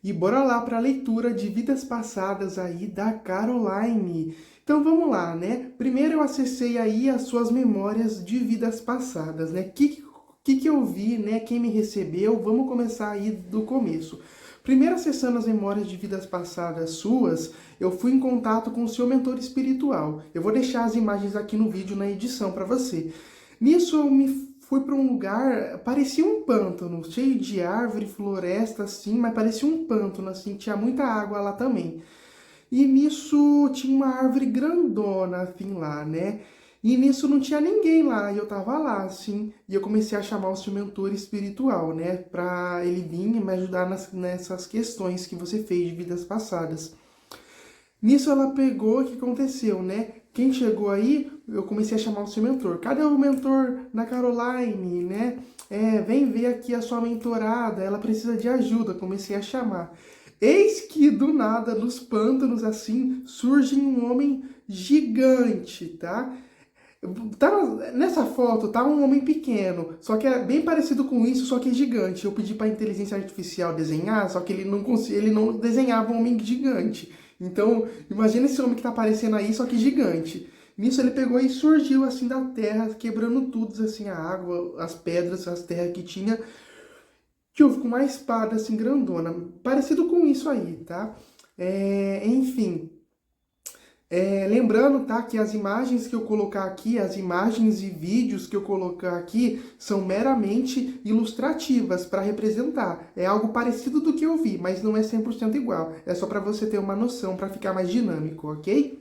E bora lá para a leitura de vidas passadas aí da Caroline. Então vamos lá, né? Primeiro eu acessei aí as suas memórias de vidas passadas, né? Que eu vi, né? Quem me recebeu? Vamos começar aí do começo. Primeiro acessando as memórias de vidas passadas suas, eu fui em contato com o seu mentor espiritual. Eu vou deixar as imagens aqui no vídeo na edição para você. Nisso eu me fui para um lugar, parecia um pântano, cheio de árvore, floresta, assim, mas parecia um pântano, assim, tinha muita água lá também. E nisso tinha uma árvore grandona, assim, lá, né? E nisso não tinha ninguém lá, e eu tava lá, assim, e eu comecei a chamar o seu mentor espiritual, né? Pra ele vir e me ajudar nessas questões que você fez de vidas passadas. Nisso ela pegou, o que aconteceu, né? Quem chegou aí, eu comecei a chamar o seu mentor. Cadê o mentor da Caroline, né? Vem ver aqui a sua mentorada, ela precisa de ajuda. Comecei a chamar. Eis que do nada, nos pântanos assim, surge um homem gigante, tá? Nessa foto tá um homem pequeno, só que é bem parecido com isso, só que é gigante. Eu pedi para a inteligência artificial desenhar, só que ele não desenhava um homem gigante. Então, imagina esse homem que tá aparecendo aí, só que gigante. Nisso ele pegou e surgiu assim da terra, quebrando tudo, assim, a água, as pedras, as terras que tinha, que houve com uma espada assim grandona, parecido com isso aí, tá? Enfim, lembrando, tá, que as imagens que eu colocar aqui, as imagens e vídeos que eu colocar aqui, são meramente ilustrativas para representar. É algo parecido do que eu vi, mas não é 100% igual. É só para você ter uma noção, para ficar mais dinâmico, ok?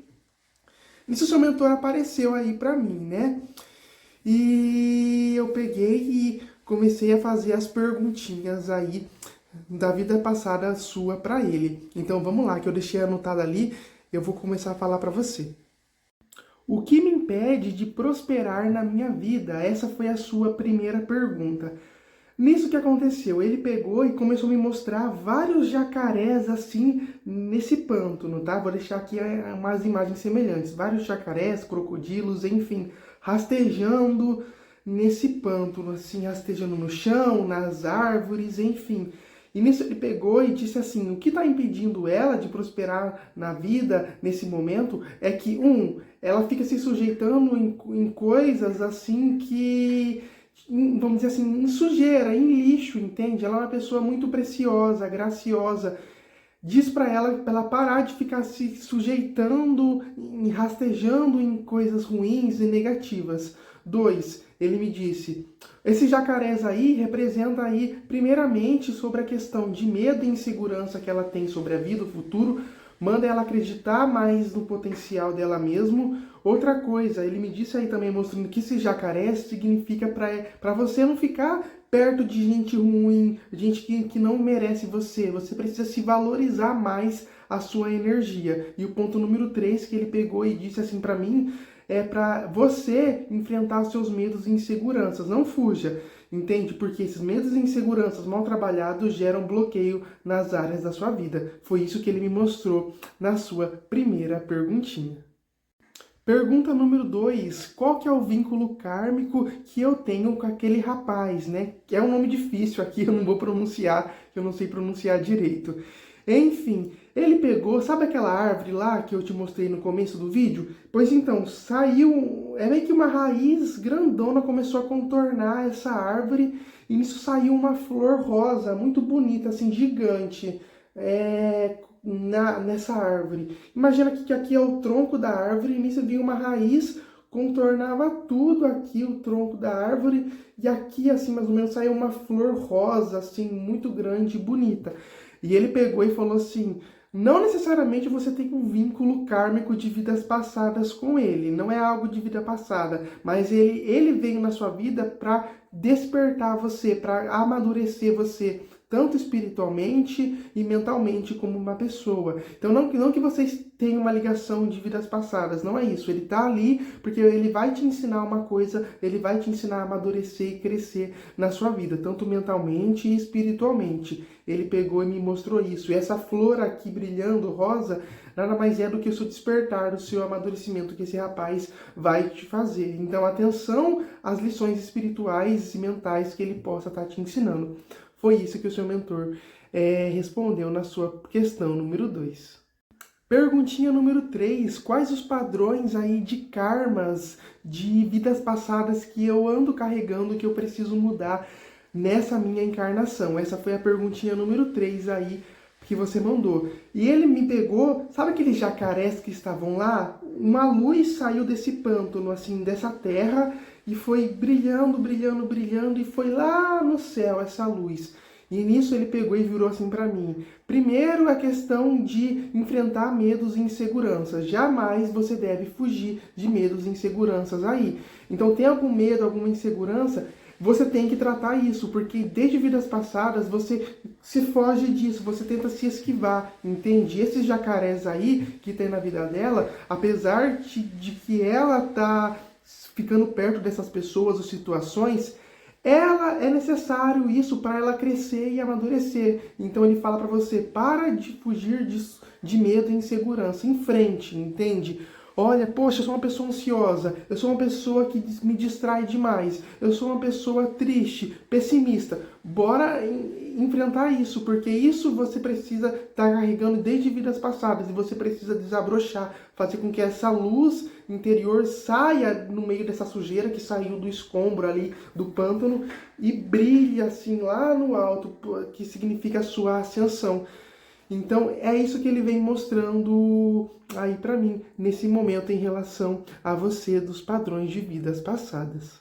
Nisso, seu mentor apareceu aí para mim, né? E eu peguei e comecei a fazer as perguntinhas aí da vida passada sua para ele. Então vamos lá, que eu deixei anotado ali, eu vou começar a falar para você. O que me impede de prosperar na minha vida? Essa foi a sua primeira pergunta. Nisso que aconteceu, ele pegou e começou a me mostrar vários jacarés assim nesse pântano, tá? Vou deixar aqui umas imagens semelhantes. Vários jacarés, crocodilos, enfim, rastejando nesse pântano, assim, rastejando no chão, nas árvores, enfim. E nisso ele pegou e disse assim, o que está impedindo ela de prosperar na vida nesse momento é que, ela fica se sujeitando em coisas assim que, vamos dizer assim, em sujeira, em lixo, entende? Ela é uma pessoa muito preciosa, graciosa. Diz para ela parar de ficar se sujeitando, rastejando em coisas ruins e negativas. 2, ele me disse, esses jacarés aí representam aí, primeiramente, sobre a questão de medo e insegurança que ela tem sobre a vida, o futuro, manda ela acreditar mais no potencial dela mesmo. Outra coisa, ele me disse aí também, mostrando que esse jacaré significa para você não ficar perto de gente ruim, gente que não merece você. Você precisa se valorizar mais a sua energia. E o ponto número 3 que ele pegou e disse assim para mim, é para você enfrentar seus medos e inseguranças. Não fuja, entende? Porque esses medos e inseguranças mal trabalhados geram bloqueio nas áreas da sua vida. Foi isso que ele me mostrou na sua primeira perguntinha. Pergunta número 2, qual que é o vínculo kármico que eu tenho com aquele rapaz, né? Que é um nome difícil aqui, eu não vou pronunciar, eu não sei pronunciar direito. Enfim, ele pegou, sabe aquela árvore lá que eu te mostrei no começo do vídeo? Pois então, saiu, é meio que uma raiz grandona começou a contornar essa árvore e nisso saiu uma flor rosa, muito bonita, assim, gigante. Nessa árvore. Imagina que aqui é o tronco da árvore, e nisso vinha uma raiz, contornava tudo aqui, o tronco da árvore, e aqui, assim, mais ou menos, saiu uma flor rosa, assim, muito grande e bonita. E ele pegou e falou assim, não necessariamente você tem um vínculo kármico de vidas passadas com ele, não é algo de vida passada, mas ele veio na sua vida para despertar você, para amadurecer você, tanto espiritualmente e mentalmente como uma pessoa. Então não que vocês tenham uma ligação de vidas passadas, não é isso. Ele está ali porque ele vai te ensinar uma coisa, ele vai te ensinar a amadurecer e crescer na sua vida, tanto mentalmente e espiritualmente. Ele pegou e me mostrou isso. E essa flor aqui brilhando, rosa, nada mais é do que o seu despertar, o seu amadurecimento que esse rapaz vai te fazer. Então atenção às lições espirituais e mentais que ele possa estar te ensinando. Foi isso que o seu mentor respondeu na sua questão número 2. Perguntinha número 3. Quais os padrões aí de karmas, de vidas passadas que eu ando carregando, que eu preciso mudar nessa minha encarnação? Essa foi a perguntinha número 3 aí que você mandou. E ele me pegou, sabe aqueles jacarés que estavam lá? Uma luz saiu desse pântano, assim, dessa terra, e foi brilhando, brilhando, brilhando, e foi lá no céu essa luz. E nisso ele pegou e virou assim para mim. Primeiro, a questão de enfrentar medos e inseguranças. Jamais você deve fugir de medos e inseguranças aí. Então, tem algum medo, alguma insegurança, você tem que tratar isso, porque desde vidas passadas você se foge disso, você tenta se esquivar, entende? Esses jacarés aí que tem na vida dela, apesar de que ela tá ficando perto dessas pessoas ou situações, ela é necessário isso para ela crescer e amadurecer. Então ele fala para você, para de fugir de medo e insegurança, em frente, entende? Olha, poxa, eu sou uma pessoa ansiosa, eu sou uma pessoa que me distrai demais, eu sou uma pessoa triste, pessimista. Bora enfrentar isso, porque isso você precisa estar carregando desde vidas passadas e você precisa desabrochar, fazer com que essa luz interior saia no meio dessa sujeira que saiu do escombro ali do pântano e brilhe assim lá no alto, que significa a sua ascensão. Então é isso que ele vem mostrando aí para mim nesse momento em relação a você dos padrões de vidas passadas.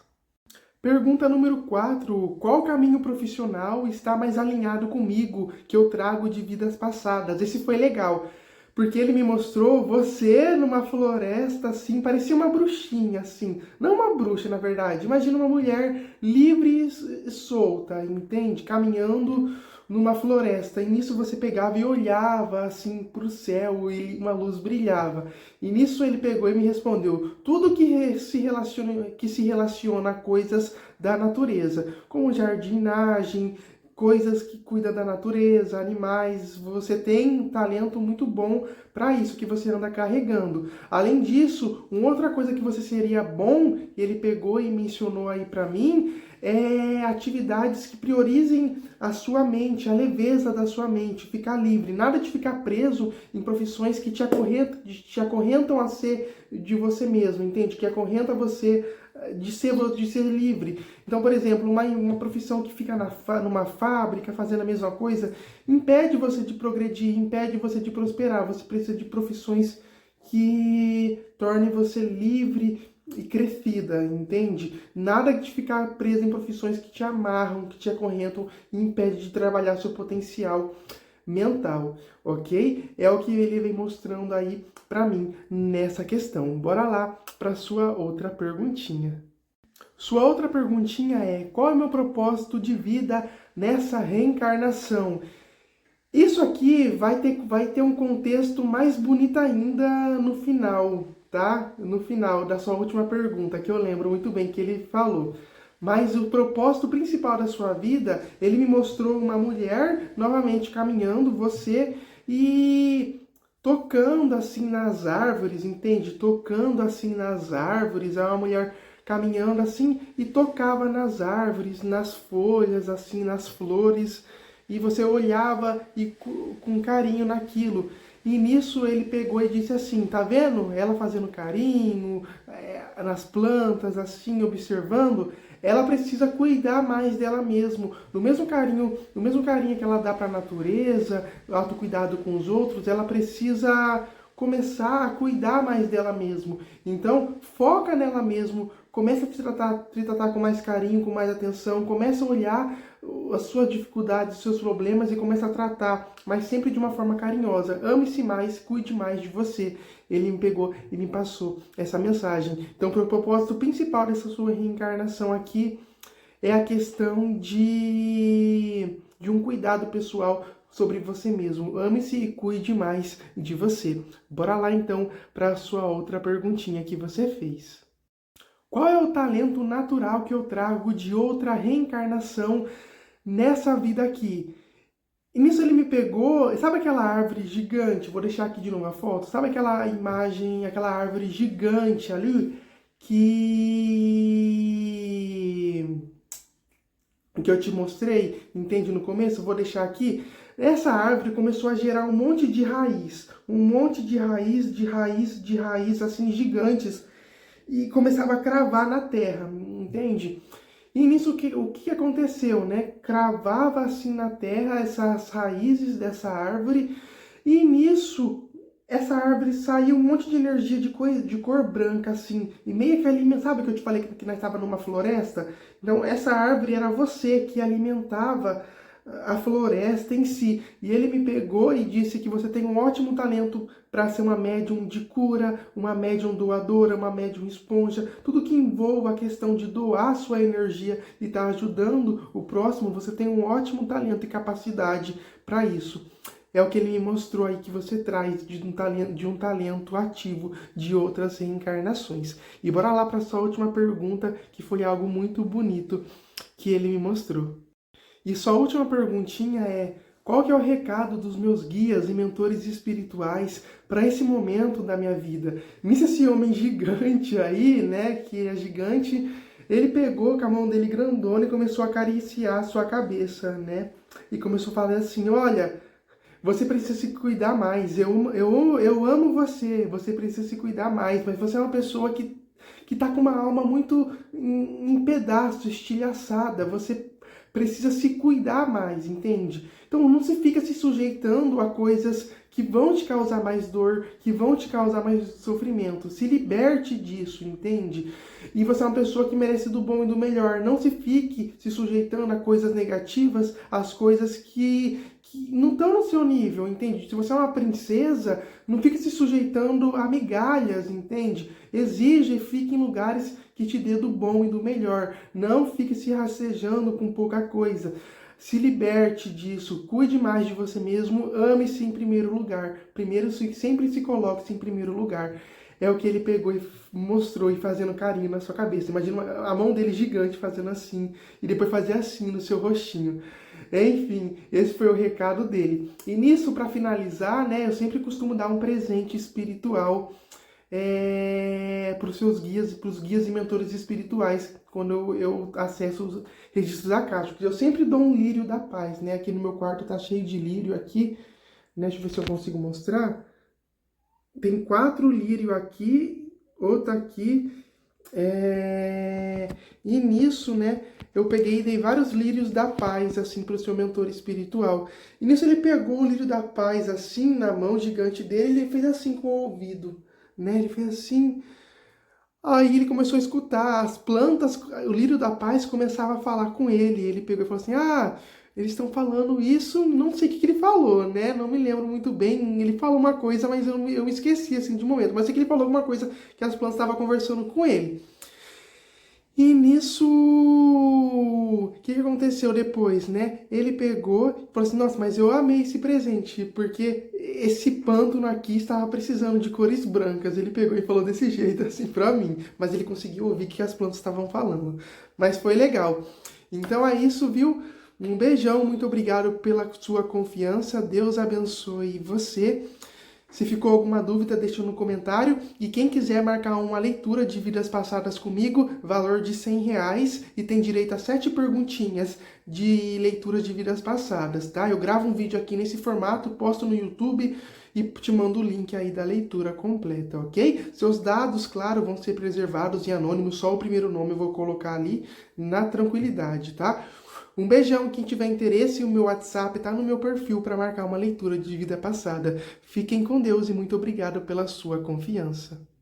Pergunta número 4. Qual caminho profissional está mais alinhado comigo que eu trago de vidas passadas? Esse foi legal, porque ele me mostrou você numa floresta, assim, parecia uma bruxinha, assim. Não uma bruxa, na verdade. Imagina uma mulher livre e solta, entende? Caminhando numa floresta. E nisso você pegava e olhava, assim, para o céu e uma luz brilhava. E nisso ele pegou e me respondeu tudo que se relaciona a coisas da natureza, como jardinagem, coisas que cuidam da natureza, animais. Você tem um talento muito bom para isso que você anda carregando. Além disso, uma outra coisa que você seria bom, ele pegou e mencionou aí para mim, é atividades que priorizem a sua mente, a leveza da sua mente, ficar livre. Nada de ficar preso em profissões que te acorrentam a ser de você mesmo, entende? Que acorrenta você de ser livre. Então, por exemplo, uma profissão que fica numa fábrica fazendo a mesma coisa, impede você de progredir, impede você de prosperar. Você precisa de profissões que tornem você livre e crescida, entende? Nada de ficar preso em profissões que te amarram, que te acorrentam e impede de trabalhar seu potencial mental, ok? É o que ele vem mostrando aí para mim nessa questão. Bora lá para sua outra perguntinha. Sua outra perguntinha é: qual é o meu propósito de vida nessa reencarnação? Isso aqui vai ter um contexto mais bonito ainda no final, tá? No final da sua última pergunta, que eu lembro muito bem que ele falou. Mas o propósito principal da sua vida, ele me mostrou uma mulher novamente caminhando, você, e tocando assim nas árvores, entende? Tocando assim nas árvores, é uma mulher caminhando assim e tocava nas árvores, nas folhas, assim, nas flores, e você olhava e com carinho naquilo. E nisso ele pegou e disse assim, tá vendo? Ela fazendo carinho nas plantas, assim, observando. Ela precisa cuidar mais dela mesma. No mesmo carinho que ela dá para a natureza, autocuidado com os outros, ela precisa começar a cuidar mais dela mesma. Então, foca nela mesma, começa a te tratar com mais carinho, com mais atenção, começa a olhar as suas dificuldades, os seus problemas e começa a tratar, mas sempre de uma forma carinhosa. Ame-se mais, cuide mais de você. Ele me pegou e me passou essa mensagem. Então, o propósito principal dessa sua reencarnação aqui é a questão de um cuidado pessoal sobre você mesmo. Ame-se e cuide mais de você. Bora lá, então, para a sua outra perguntinha que você fez. Qual é o talento natural que eu trago de outra reencarnação nessa vida aqui? E nisso ele me pegou, sabe aquela árvore gigante? Vou deixar aqui de novo a foto. Sabe aquela imagem, aquela árvore gigante ali que eu te mostrei, entende, no começo? Vou deixar aqui. Essa árvore começou a gerar um monte de raiz, assim, gigantes, e começava a cravar na terra, entende? E nisso, o que aconteceu, né? Cravava assim na terra essas raízes dessa árvore, e nisso, essa árvore saiu um monte de energia de cor branca, assim, e meio que alimenta, sabe que eu te falei que nós estávamos numa floresta? Então, essa árvore era você que alimentava a floresta em si. E ele me pegou e disse que você tem um ótimo talento para ser uma médium de cura, uma médium doadora, uma médium esponja, tudo que envolva a questão de doar sua energia e estar ajudando o próximo, você tem um ótimo talento e capacidade para isso. É o que ele me mostrou aí que você traz de um talento ativo de outras reencarnações. E bora lá para a sua última pergunta, que foi algo muito bonito que ele me mostrou. E sua última perguntinha é: qual que é o recado dos meus guias e mentores espirituais para esse momento da minha vida? Nisso, esse homem gigante aí, né, que é gigante, ele pegou com a mão dele grandona e começou a acariciar a sua cabeça, né? E começou a falar assim: olha, você precisa se cuidar mais. Eu amo você. Você precisa se cuidar mais. Mas você é uma pessoa que tá com uma alma muito em pedaços, estilhaçada. Você precisa se cuidar mais, entende? Então não se fica se sujeitando a coisas que vão te causar mais dor, que vão te causar mais sofrimento. Se liberte disso, entende? E você é uma pessoa que merece do bom e do melhor. Não se fique se sujeitando a coisas negativas, às coisas que não estão no seu nível, entende? Se você é uma princesa, não fique se sujeitando a migalhas, entende? Exija e fique em lugares que te dê do bom e do melhor. Não fique se rastejando com pouca coisa. Se liberte disso, cuide mais de você mesmo, ame-se em primeiro lugar. Primeiro, sempre se coloque em primeiro lugar. É o que ele pegou e mostrou e fazendo carinho na sua cabeça. Imagina a mão dele gigante fazendo assim, e depois fazer assim no seu rostinho. Enfim, esse foi o recado dele. E nisso, para finalizar, né, eu sempre costumo dar um presente espiritual para os seus guias, para os guias e mentores espirituais, quando eu acesso os registros acásticos. Eu sempre dou um lírio da paz, né? Aqui no meu quarto tá cheio de lírio aqui, né? Deixa eu ver se eu consigo mostrar. Tem 4 lírios aqui, outro aqui. E nisso, né, eu peguei e dei vários lírios da paz, assim, para o seu mentor espiritual. E nisso ele pegou o lírio da paz, assim, na mão gigante dele, e ele fez assim com o ouvido, né? Ele fez assim. Aí ele começou a escutar as plantas, o lírio da paz começava a falar com ele. Ele pegou e falou assim: ah, eles estão falando isso, não sei o que ele falou, né? Não me lembro muito bem. Ele falou uma coisa, mas eu me esqueci, assim, de momento. Mas sei que ele falou alguma coisa que as plantas estavam conversando com ele. E nisso, o que aconteceu depois, né? Ele pegou e falou assim: nossa, mas eu amei esse presente, porque esse pântano aqui estava precisando de cores brancas. Ele pegou e falou desse jeito, assim, pra mim. Mas ele conseguiu ouvir o que as plantas estavam falando. Mas foi legal. Então é isso, viu? Um beijão, muito obrigado pela sua confiança. Deus abençoe você. Se ficou alguma dúvida, deixa no comentário. E quem quiser marcar uma leitura de vidas passadas comigo, valor de R$100, e tem direito a 7 perguntinhas de leituras de vidas passadas, tá? Eu gravo um vídeo aqui nesse formato, posto no YouTube e te mando o link aí da leitura completa, ok? Seus dados, claro, vão ser preservados em anônimo, só o primeiro nome eu vou colocar ali na tranquilidade, tá? Um beijão, quem tiver interesse, o meu WhatsApp tá no meu perfil para marcar uma leitura de vida passada. Fiquem com Deus e muito obrigado pela sua confiança.